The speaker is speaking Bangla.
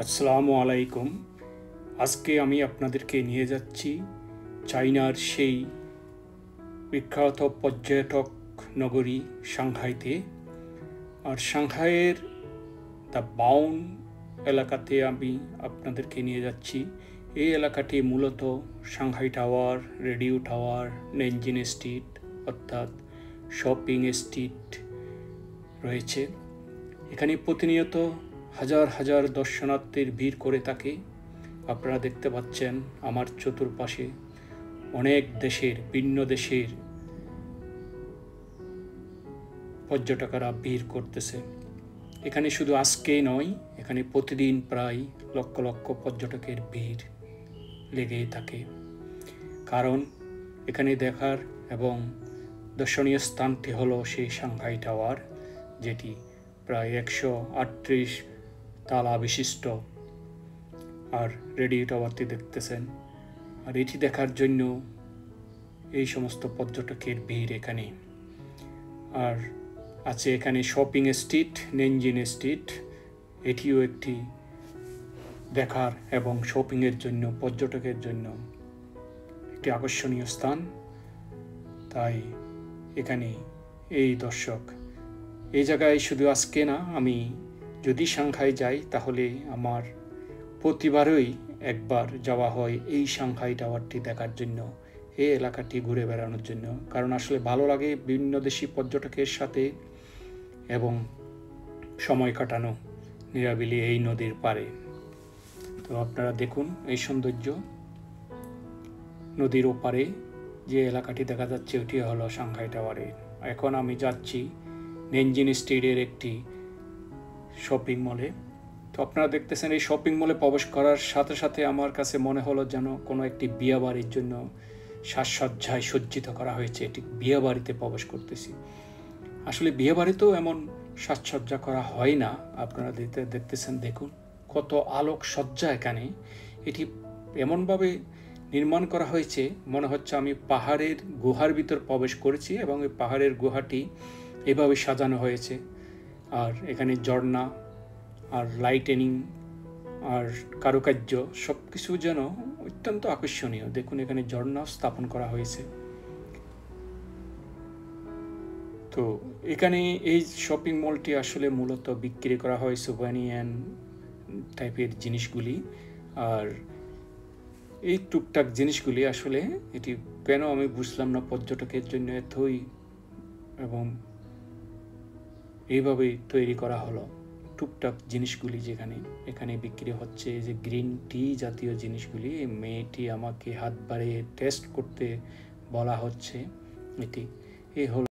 আসসালামু আলাইকুম। আজকে আমি আপনাদেরকে নিয়ে যাচ্ছি চায়নার সেই বিখ্যাত পর্যটক নগরী সাংহাইতে। আর সাংহাইয়ের দ্য বাউন এলাকাতে আমি আপনাদেরকে নিয়ে যাচ্ছি। এই এলাকাটি মূলত Shanghai tower, radio tower, Nanjing street অর্থাৎ শপিং স্ট্রিট রয়েছে। এখানে প্রতিনিয়ত হাজার হাজার দর্শনার্থীর ভিড় করে থাকে। আপনারা দেখতে পাচ্ছেন আমার চতুর্পাশে অনেক দেশের, ভিন্ন দেশের পর্যটকেরা ভিড় করতেছে। এখানে শুধু আজকেই নয়, এখানে প্রতিদিন প্রায় লক্ষ লক্ষ পর্যটকের ভিড় লেগেই থাকে। কারণ এখানে দেখার এবং দর্শনীয় স্থানটি হলো সেই সাংহাই টাওয়ার, যেটি প্রায় 138 তালা বিশিষ্ট। আর রেডিও টাওয়ারটি দেখতেছেন। আর এটি দেখার জন্য এই সমস্ত পর্যটকের ভিড় এখানে। আর আছে এখানে শপিং স্ট্রিট, নেনজিন স্ট্রিট। এটিও একটি দেখার এবং শপিংয়ের জন্য, পর্যটকের জন্য একটি আকর্ষণীয় স্থান। তাই এখানে এই দর্শক এই জায়গায় শুধু আজকে না, আমি যদি সাংহাই যাই তাহলে আমার প্রতিবারই একবার যাওয়া হয় এই সাংহাই টাওয়ারটি দেখার জন্য, এই এলাকাটি ঘুরে বেড়ানোর জন্য। কারণ আসলে ভালো লাগে বিভিন্ন দেশি পর্যটকের সাথে এবং সময় কাটানো নিরাবিলি এই নদীর পাড়ে। তো আপনারা দেখুন এই সৌন্দর্য। নদীর ওপারে যে এলাকাটি দেখা যাচ্ছে ওটি হলো সাংহাই টাওয়ারে। এখন আমি যাচ্ছি নেনজিন স্ট্রিটের একটি শপিং মলে। তো আপনারা দেখতেছেন এই শপিং মলে প্রবেশ করার সাথে সাথে আমার কাছে মনে হলো যেন কোনো একটি বিয়ে বাড়ির জন্য সাজসজ্জায় সজ্জিত করা হয়েছে। এটি বিয়ে বাড়িতে প্রবেশ করতেছি। আসলে বিয়ে বাড়িতেও এমন সাজসজ্জা করা হয় না। আপনারা দেখতেছেন, দেখুন কত আলোক সজ্জা এখানে। এটি এমনভাবে নির্মাণ করা হয়েছে মনে হচ্ছে আমি পাহাড়ের গুহার ভিতর প্রবেশ করেছি এবং এই পাহাড়ের গুহাটি এভাবে সাজানো হয়েছে। আর এখানে ঝর্ণা আর লাইটেনিং আর কারুকার্য সব কিছু যেন অত্যন্ত আকর্ষণীয়। দেখুন এখানে ঝর্ণাও স্থাপন করা হয়েছে। তো এখানে এই শপিং মলটি আসলে মূলত বিক্রি করা হয় সুভেনির টাইপের জিনিসগুলি। আর এই টুকটাক জিনিসগুলি আসলে এটি কেন আমি বুঝলাম না পর্যটকের জন্য এতই এবং এইভাবেই তৈরি করা হলো। টুকটাক জিনিসগুলি যেখানে এখানে বিক্রি হচ্ছে, যে গ্রিন টি জাতীয় জিনিসগুলি, এই মেয়েটি আমাকে হাত বাড়িয়ে টেস্ট করতে বলা হচ্ছে। এটি এই হলো